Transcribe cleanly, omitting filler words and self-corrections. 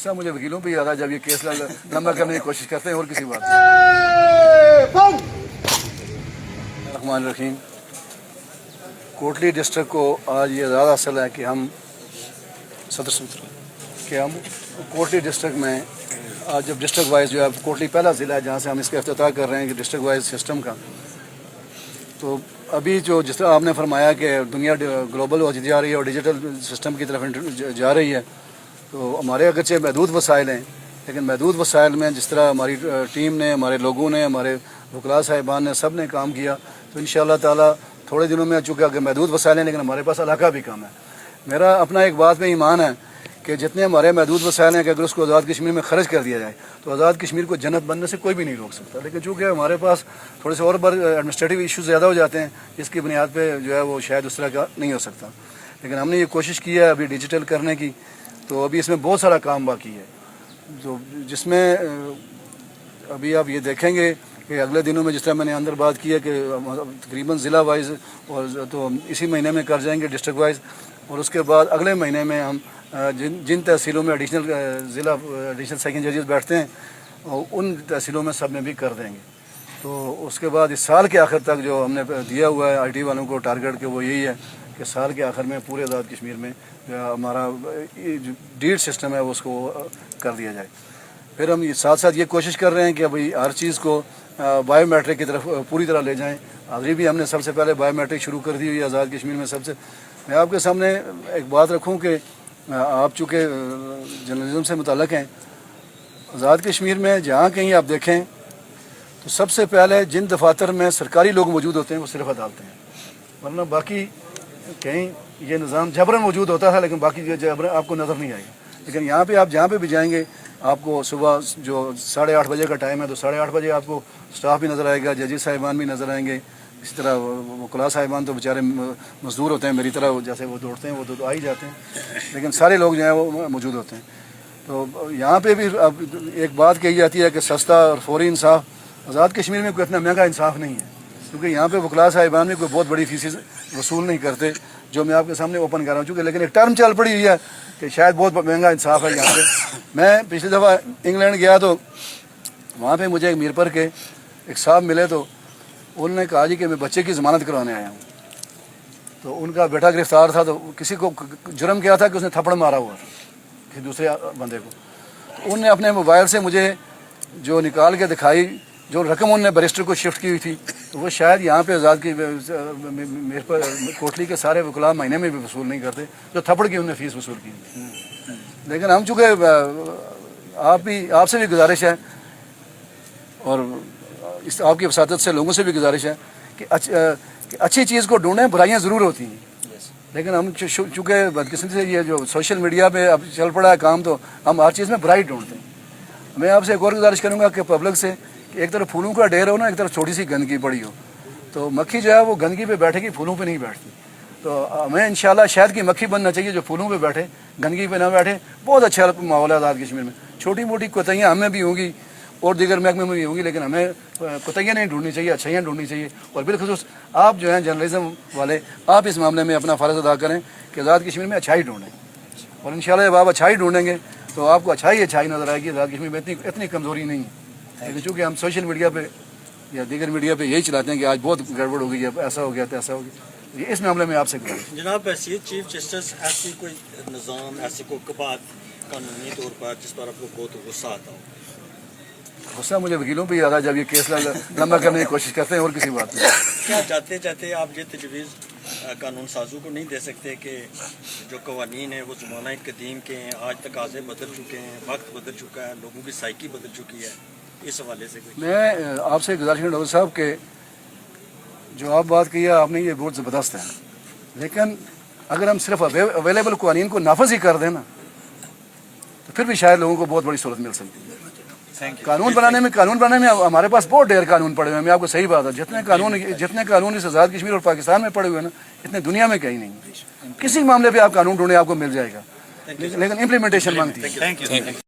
गुस्सा मुझे वकीलों पे याद आ जब ये केस लंबा करने की कोशिश करते हैं और किसी बात रहमान रहीम। कोटली डिस्ट्रिक्ट को आज ये ज़्यादा हासिल है कि हम कोटली डिस्ट्रिक्ट में आज जब डिस्ट्रिक्ट वाइज जो है कोटली पहला ज़िला है जहाँ से हम इसका इफ्तिताह कर रहे हैं कि डिस्ट्रिक्ट वाइज सिस्टम का। तो अभी जो जिस तरह आपने फरमाया कि दुनिया ग्लोबल होती जा रही है और डिजिटल सिस्टम की तरफ जा रही है, तो हमारे अगरचे महदूद वसाइल हैं, लेकिन महदूद वसाइल में जिस तरह हमारी टीम ने, हमारे लोगों ने, हमारे वकला साहिबान ने, सब ने काम किया, तो इंशाअल्लाह ताला थोड़े दिनों में चूँकि अगर महदूद वसाइल हैं लेकिन हमारे पास इलाका भी कम है। मेरा अपना एक बात में ईमान है कि जितने हमारे महदूद वसाइल हैं कि अगर उसको आज़ाद कश्मीर में खर्च कर दिया जाए तो आज़ाद कश्मीर को जन्नत बनने से कोई भी नहीं रोक सकता। लेकिन चूँकि हमारे पास थोड़े से और बार एडमिनिस्ट्रेटिव इशू ज़्यादा हो जाते हैं, जिसकी बुनियाद पे जो है वो शायद उस तरह का नहीं हो सकता। लेकिन हमने ये कोशिश की है अभी डिजिटल करने की, तो अभी इसमें बहुत सारा काम बाकी है, तो जिसमें अभी आप ये देखेंगे कि अगले दिनों में जिस तरह मैंने अंदर बात की है कि तकरीबन ज़िला वाइज और तो इसी महीने में कर जाएंगे डिस्ट्रिक्ट वाइज, और उसके बाद अगले महीने में हम जिन तहसीलों में एडिशनल सेकंड जजेस बैठते हैं उन तहसीलों में सब में भी कर देंगे। तो उसके बाद इस साल के आखिर तक जो हमने दिया हुआ है IT वालों को टारगेट के वो यही है कि साल के आखिर में पूरे आज़ाद कश्मीर में हमारा डीड सिस्टम है उसको कर दिया जाए। फिर हम साथ साथ ये कोशिश कर रहे हैं कि अभी हर चीज़ को बायोमेट्रिक की तरफ पूरी तरह ले जाएं। अभी भी हमने सबसे पहले बायोमेट्रिक शुरू कर दी हुई है आज़ाद कश्मीर में। सबसे मैं आपके सामने एक बात रखूं कि आप चूँकि जर्नलिज्म से मुतल्लक़ हैं, आज़ाद कश्मीर में जहाँ कहीं आप देखें तो सबसे पहले जिन दफातर में सरकारी लोग मौजूद होते हैं वो सिर्फ अदालतें हैं, वरना बाकी कहीं ये निज़ाम जबरन मौजूद होता है लेकिन बाकी जबरन आपको नज़र नहीं आएगा। लेकिन यहाँ पे आप जहाँ पे भी जाएंगे आपको सुबह जो 8:30 बजे का टाइम है तो 8:30 बजे आपको स्टाफ भी नज़र आएगा, जजेस साहिबान भी नज़र आएंगे। इसी तरह वकला साहिबान तो बेचारे मजदूर होते हैं मेरी तरह, जैसे वो दौड़ते हैं वो तो आ ही जाते हैं, लेकिन सारे लोग जो हैं वो मौजूद होते हैं। तो यहाँ पे भी अब एक बात कही जाती है कि सस्ता और फौरी इंसाफ, आज़ाद कश्मीर में कोई इतना महंगा इंसाफ नहीं है, क्योंकि यहाँ पे वकला साहिबान भी कोई बहुत बड़ी फीसें वसूल नहीं करते, जो मैं आपके सामने ओपन कर रहा हूँ। चूँकि लेकिन एक टर्म चल पड़ी हुई है कि शायद बहुत महंगा इंसाफ है यहाँ पे। मैं पिछली दफ़ा इंग्लैंड गया तो वहाँ पे मुझे एक मीरपुर के एक साहब मिले, तो उन्होंने कहा जी कि मैं बच्चे की ज़मानत करवाने आया हूँ। तो उनका बेटा गिरफ्तार था, तो किसी को जुर्म किया था कि उसने थप्पड़ मारा हुआ था किसी दूसरे बंदे को। तो उनने अपने मोबाइल से मुझे जो निकाल के दिखाई, जो रकम उनने बैरिस्टर को शिफ्ट की हुई थी, तो वो शायद यहाँ पे आज़ाद की मेरे पर कोटली के सारे वकला महीने में भी वसूल नहीं करते जो थप्पड़ की उन्होंने फ़ीस वसूल की। लेकिन हम चूँकि आपसे भी गुजारिश है और इस आपकी वसादत से लोगों से भी गुजारिश है कि अच्छी चीज़ को ढूंढें, बुराइयाँ ज़रूर होती हैं, लेकिन हम चूँकि बदकिस्मती से ये जो सोशल मीडिया पे अब चल पड़ा है काम, तो हम हर चीज़ में बुराई ढूंढते हैं। मैं आपसे एक और गुजारिश करूँगा कि पब्लिक से कि एक तरफ फूलों का ढेर हो ना, एक तरफ छोटी सी गंदगी पड़ी हो, तो मक्खी जो है वो गंदगी पे बैठेगी, फूलों पे नहीं बैठती। तो हमें इंशाल्लाह शहद की मक्खी बनना चाहिए जो फूलों पे बैठे, गंदगी पे ना बैठे। बहुत अच्छा माहौल है आज़ाद कश्मीर में। छोटी मोटी कोताहियाँ हमें भी होंगी और दीगर महकमे में भी होंगी, लेकिन हमें कोताहियाँ नहीं ढूंढनी चाहिए, अच्छाइयाँ ढूंढनी चाहिए। और बिलखुसूस आप जो हैं जर्नलिज्म वाले, आप इस मामले में अपना फ़र्ज़ अदा करें कि आज़ाद कश्मीर में अच्छाई ढूंढें, और इंशाल्लाह जब आप अच्छाई ढूंढेंगे तो आपको अच्छाई नज़र आएगी। आज़ाद कश्मीर में इतनी कमज़ोरी नहीं है, लेकिन चूँकि हम सोशल मीडिया पे या दीगर मीडिया पे यही चलाते हैं कि आज बहुत गड़बड़ हो गई है, ऐसा हो गया तो ऐसा हो गया। इस मामले में आपसे जनाब चीफ जस्टिस, ऐसी कोई निज़ाम, ऐसी कोई बात कानूनी तौर पर जिस पर आपको बहुत गुस्सा आता हो? गुस्सा मुझे वकीलों पे याद आ जब ये केस लंबा करने की कोशिश करते हैं और किसी बात में। क्या जाते जाते आप ये तजवीज़ कानून साजों को नहीं दे सकते कि जो कवानीन है वो ज़माना कदीम के हैं, आज तकाज़े बदल चुके हैं, वक्त बदल चुका है, लोगों की साइकी बदल चुकी है, इस हवाले से मैं आपसे गुजारिश करूँ डॉक्टर साहब के जो आप बात की है आपने, ये बहुत ज़बरदस्त है, लेकिन अगर हम सिर्फ अवेलेबल कवानीन को नाफज ही कर दें ना, तो फिर भी शायद लोगों को बहुत बड़ी सहूलत मिल सकती है। कानून बनाने में हमारे पास बहुत ढेर कानून पड़े हुए हैं। मैं आपको सही बात है, जितने कानून इस आज़ाद कश्मीर और पाकिस्तान में पड़े हुए हैं ना, इतने दुनिया में कहीं नहीं। किसी मामले पे आप कानून ढूंढे आपको मिल जाएगा, लेकिन इम्प्लीमेंटेशन मांगती है।